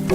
Hey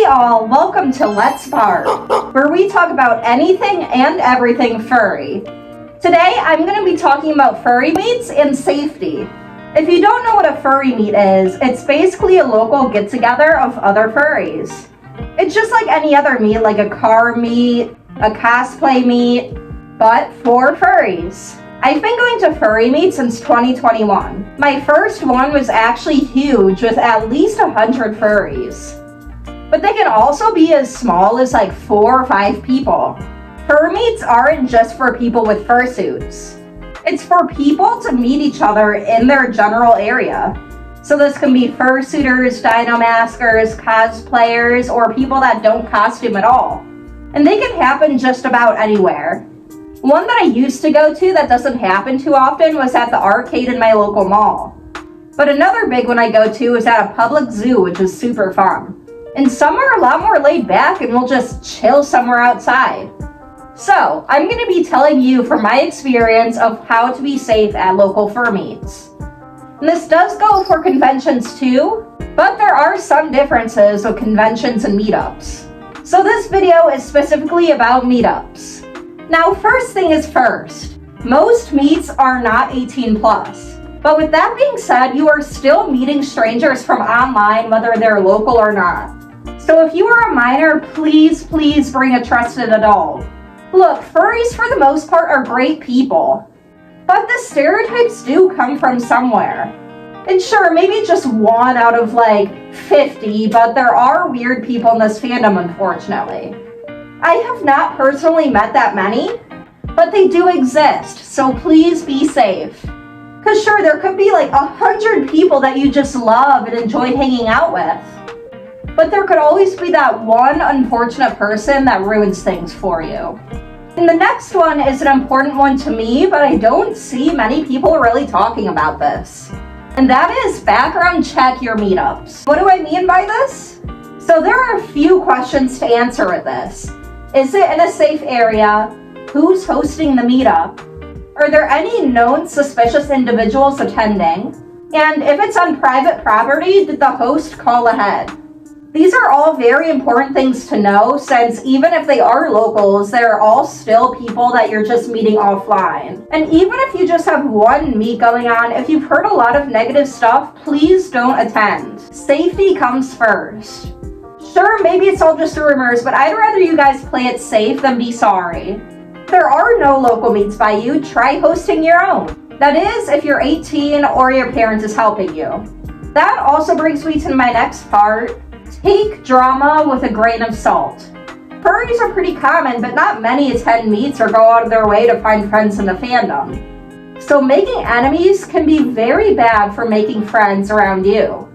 all, welcome to Let's Bark, where we talk about anything and everything furry. Today I'm going to be talking about furry meets and safety. If you don't know what a furry meet is, it's basically a local get-together of other furries. It's just like any other meet, like a car meet, a cosplay meet, but for furries. I've been going to furry meets since 2021. My first one was actually huge with at least 100 furries. But they can also be as small as like 4 or 5 people. Furmeets aren't just for people with fursuits. It's for people to meet each other in their general area. So this can be fursuiters, dino maskers, cosplayers, or people that don't costume at all. And they can happen just about anywhere. One that I used to go to that doesn't happen too often was at the arcade in my local mall. But another big one I go to is at a public zoo, which is super fun. And some are a lot more laid back and will just chill somewhere outside. So, I'm going to be telling you from my experience of how to be safe at local fur meets. And this does go for conventions too, but there are some differences with conventions and meetups. So this video is specifically about meetups. Now, first thing is first, most meets are not 18 plus. But with that being said, you are still meeting strangers from online, whether they're local or not. So if you are a minor, please bring a trusted adult. Look, furries for the most part are great people. But the stereotypes do come from somewhere. And sure, maybe just 1 out of like 50, but there are weird people in this fandom, unfortunately. I have not personally met that many, but they do exist, so please be safe. Cause sure, there could be like 100 people that you just love and enjoy hanging out with. But there could always be that one unfortunate person that ruins things for you. And the next one is an important one to me, but I don't see many people really talking about this. And that is background check your meetups. What do I mean by this? So there are a few questions to answer with this. Is it in a safe area? Who's hosting the meetup? Are there any known suspicious individuals attending? And if it's on private property, did the host call ahead? These are all very important things to know, since even if they are locals, they're all still people that you're just meeting offline. And even if you just have one meet going on, if you've heard a lot of negative stuff, please don't attend. Safety comes first. Sure, maybe it's all just rumors, but I'd rather you guys play it safe than be sorry. If there are no local meets by you, try hosting your own. That is, if you're 18 or your parent is helping you. That also brings me to my next part. Take drama with a grain of salt. Furries are pretty common, but not many attend meets or go out of their way to find friends in the fandom. So making enemies can be very bad for making friends around you.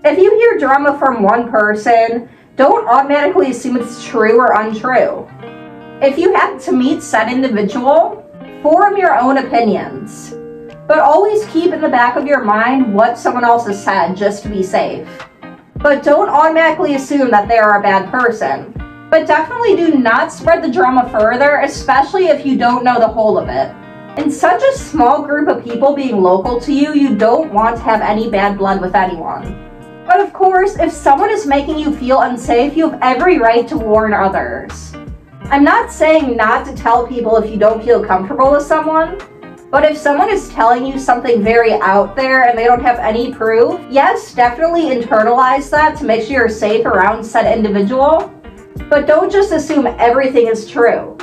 If you hear drama from one person, don't automatically assume it's true or untrue. If you happen to meet said individual, form your own opinions. But always keep in the back of your mind what someone else has said just to be safe. But don't automatically assume that they are a bad person. But definitely do not spread the drama further, especially if you don't know the whole of it. In such a small group of people being local to you, you don't want to have any bad blood with anyone. But of course, if someone is making you feel unsafe, you have every right to warn others. I'm not saying not to tell people if you don't feel comfortable with someone, but if someone is telling you something very out there and they don't have any proof, yes, definitely internalize that to make sure you're safe around said individual, but don't just assume everything is true.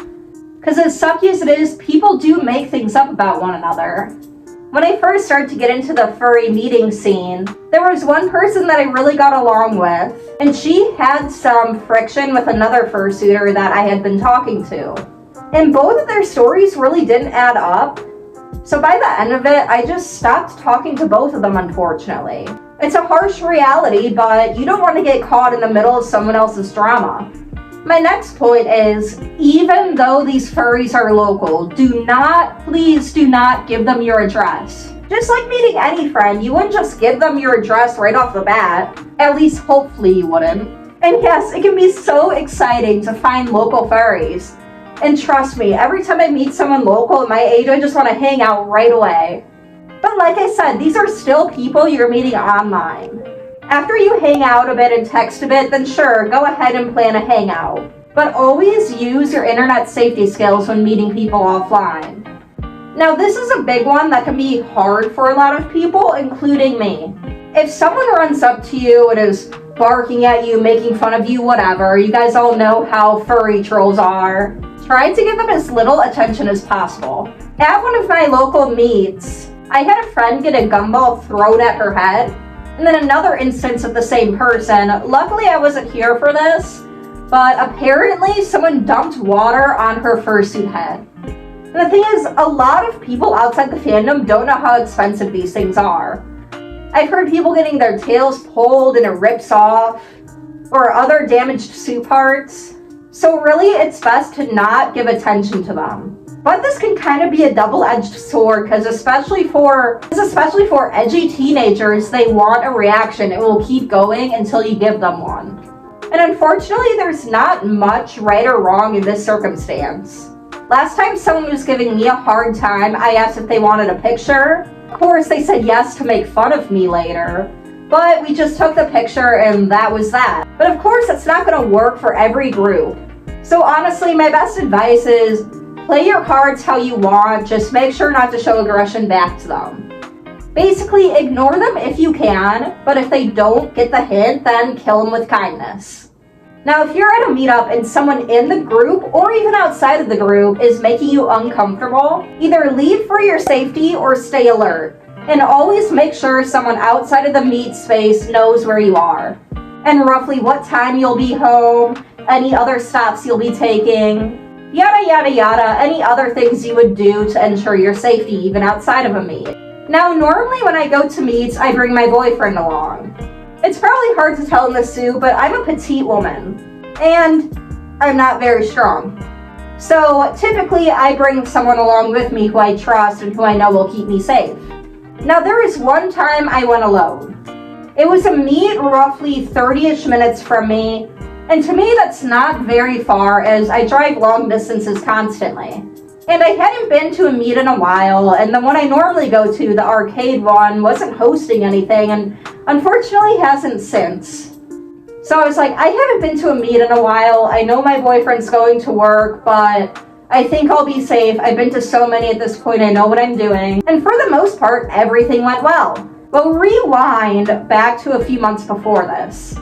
Because as sucky as it is, people do make things up about one another. When I first started to get into the furry meeting scene, there was one person that I really got along with, and she had some friction with another fursuiter that I had been talking to. And both of their stories really didn't add up, so by the end of it, I just stopped talking to both of them, unfortunately. It's a harsh reality, but you don't want to get caught in the middle of someone else's drama. My next point is, even though these furries are local, please do not give them your address. Just like meeting any friend, you wouldn't just give them your address right off the bat. At least hopefully you wouldn't. And yes, it can be so exciting to find local furries. And trust me, every time I meet someone local at my age, I just want to hang out right away. But like I said, these are still people you're meeting online. After you hang out a bit and text a bit, then sure, go ahead and plan a hangout. But always use your internet safety skills when meeting people offline. Now this is a big one that can be hard for a lot of people, including me. If someone runs up to you and is barking at you, making fun of you, whatever, you guys all know how furry trolls are, try to give them as little attention as possible. At one of my local meets, I had a friend get a gumball thrown at her head, and then another instance of the same person. Luckily I wasn't here for this, but apparently someone dumped water on her fursuit head. And the thing is, a lot of people outside the fandom don't know how expensive these things are. I've heard people getting their tails pulled and it rips off, or other damaged suit parts. So really, it's best to not give attention to them. But this can kind of be a double-edged sword, because especially for edgy teenagers, they want a reaction and will keep going until you give them one. And unfortunately, there's not much right or wrong in this circumstance. Last time someone was giving me a hard time, I asked if they wanted a picture. Of course, they said yes to make fun of me later, but we just took the picture and that was that. But of course, it's not going to work for every group. So honestly, my best advice is play your cards how you want, just make sure not to show aggression back to them. Basically, ignore them if you can, but if they don't get the hint, then kill them with kindness. Now, if you're at a meetup and someone in the group, or even outside of the group, is making you uncomfortable, either leave for your safety or stay alert. And always make sure someone outside of the meet space knows where you are, and roughly what time you'll be home, any other stops you'll be taking, yada yada yada, any other things you would do to ensure your safety even outside of a meet. Now, normally when I go to meets, I bring my boyfriend along. It's probably hard to tell in the suit, but I'm a petite woman, and I'm not very strong. So typically I bring someone along with me who I trust and who I know will keep me safe. Now there was one time I went alone. It was a meet roughly 30-ish minutes from me, and to me that's not very far as I drive long distances constantly. And I hadn't been to a meet in a while, and the one I normally go to, the arcade one, wasn't hosting anything, and unfortunately hasn't since. So I was like, I haven't been to a meet in a while, I know my boyfriend's going to work, but I think I'll be safe. I've been to so many at this point, I know what I'm doing. And for the most part, everything went well. But rewind back to a few months before this.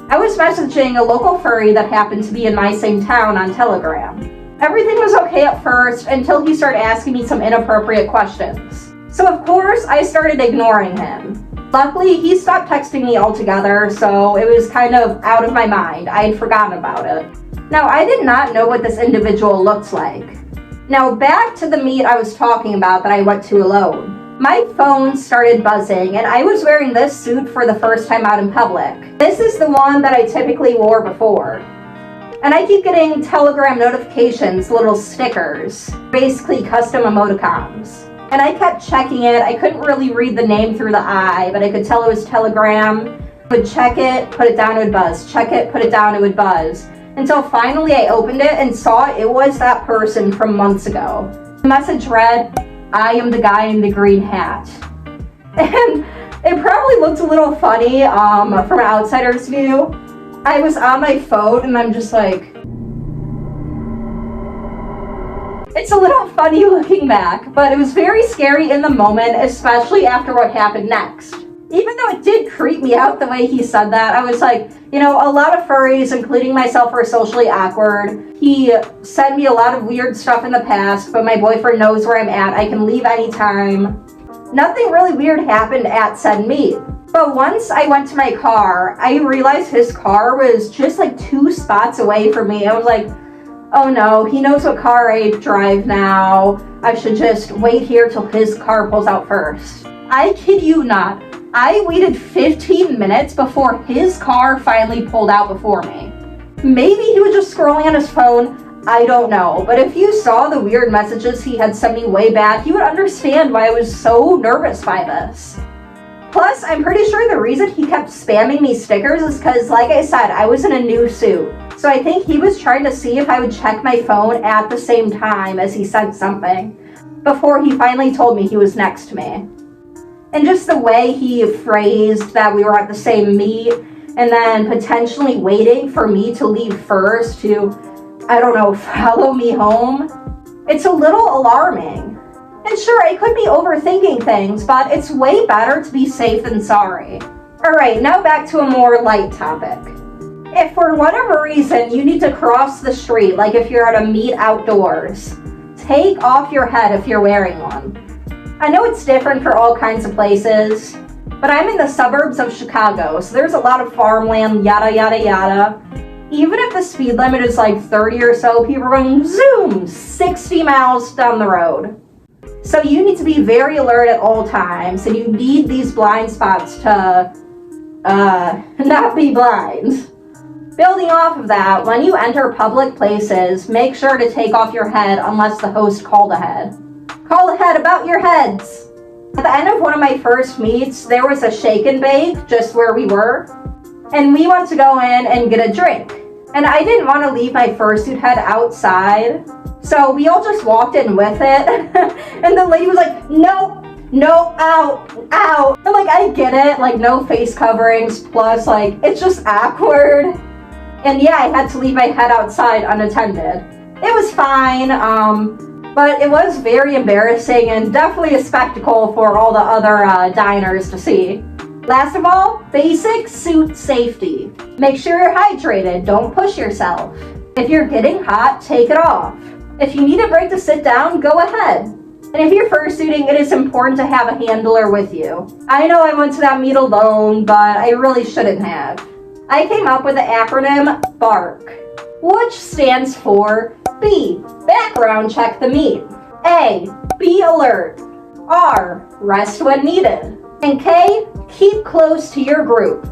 I was messaging a local furry that happened to be in my same town on Telegram. Everything was okay at first until he started asking me some inappropriate questions. So of course, I started ignoring him. Luckily, he stopped texting me altogether, so it was kind of out of my mind. I had forgotten about it. Now, I did not know what this individual looked like. Now, back to the meet I was talking about that I went to alone. My phone started buzzing, and I was wearing this suit for the first time out in public. This is the one that I typically wore before. And I keep getting Telegram notifications, little stickers, basically custom emoticons. And I kept checking it. I couldn't really read the name through the eye, but I could tell it was Telegram. I would check it, put it down, it would buzz. Check it, put it down, it would buzz. Until finally I opened it and saw it was that person from months ago. The message read, "I am the guy in the green hat." And it probably looked a little funny from an outsider's view. I was on my phone and I'm just like, it's a little funny looking back, but it was very scary in the moment, especially after what happened next. Even though it did creep me out the way he said that, I was like, you know, a lot of furries, including myself, are socially awkward. He sent me a lot of weird stuff in the past, but my boyfriend knows where I'm at. I can leave anytime. Nothing really weird happened at said meet. But once I went to my car, I realized his car was just like 2 spots away from me. I was like, oh no, he knows what car I drive now. I should just wait here till his car pulls out first. I kid you not. I waited 15 minutes before his car finally pulled out before me. Maybe he was just scrolling on his phone, I don't know. But if you saw the weird messages he had sent me way back, you would understand why I was so nervous by this. Plus, I'm pretty sure the reason he kept spamming me stickers is because, like I said, I was in a new suit. So I think he was trying to see if I would check my phone at the same time as he sent something, before he finally told me he was next to me. And just the way he phrased that we were at the same meet and then potentially waiting for me to leave first to, I don't know, follow me home. It's a little alarming. And sure, I could be overthinking things, but it's way better to be safe than sorry. Alright, now back to a more light topic. If for whatever reason you need to cross the street, like if you're at a meet outdoors, take off your head if you're wearing one. I know it's different for all kinds of places, but I'm in the suburbs of Chicago, so there's a lot of farmland, yada yada yada. Even if the speed limit is like 30 or so, people are going zoom 60 miles down the road. So you need to be very alert at all times, and you need these blind spots to not be blind. Building off of that, when you enter public places, make sure to take off your head unless the host called ahead. Call ahead about your heads! At the end of one of my first meets, there was a shake and bake just where we were, and we went to go in and get a drink. And I didn't want to leave my fursuit head outside, so we all just walked in with it, and the lady was like, no, out. And like, I get it, like no face coverings, plus like, it's just awkward. And yeah, I had to leave my head outside unattended. It was fine, but it was very embarrassing and definitely a spectacle for all the other diners to see. Last of all, basic suit safety. Make sure you're hydrated, don't push yourself. If you're getting hot, take it off. If you need a break to sit down, go ahead. And if you're fursuiting, it is important to have a handler with you. I know I went to that meet alone, but I really shouldn't have. I came up with the acronym BARK, which stands for B, background check the meet. A, be alert. R, rest when needed. And K, keep close to your group.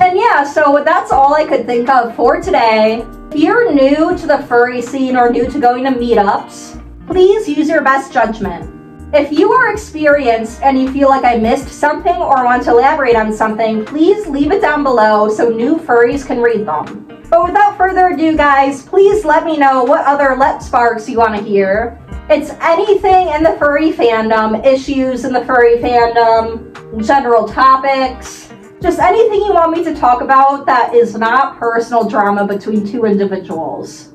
And yeah, so that's all I could think of for today. If you're new to the furry scene or new to going to meetups, please use your best judgment. If you are experienced and you feel like I missed something or want to elaborate on something, please leave it down below so new furries can read them. But without further ado, guys, please let me know what other Let's Sparks you want to hear. It's anything in the furry fandom, issues in the furry fandom, general topics, just anything you want me to talk about that is not personal drama between two individuals.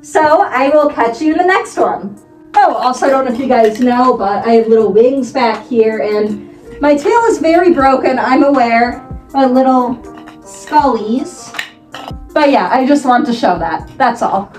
So I will catch you in the next one. Oh, also, I don't know if you guys know, but I have little wings back here, and my tail is very broken, I'm aware. My little scullies. But yeah, I just want to show that. That's all.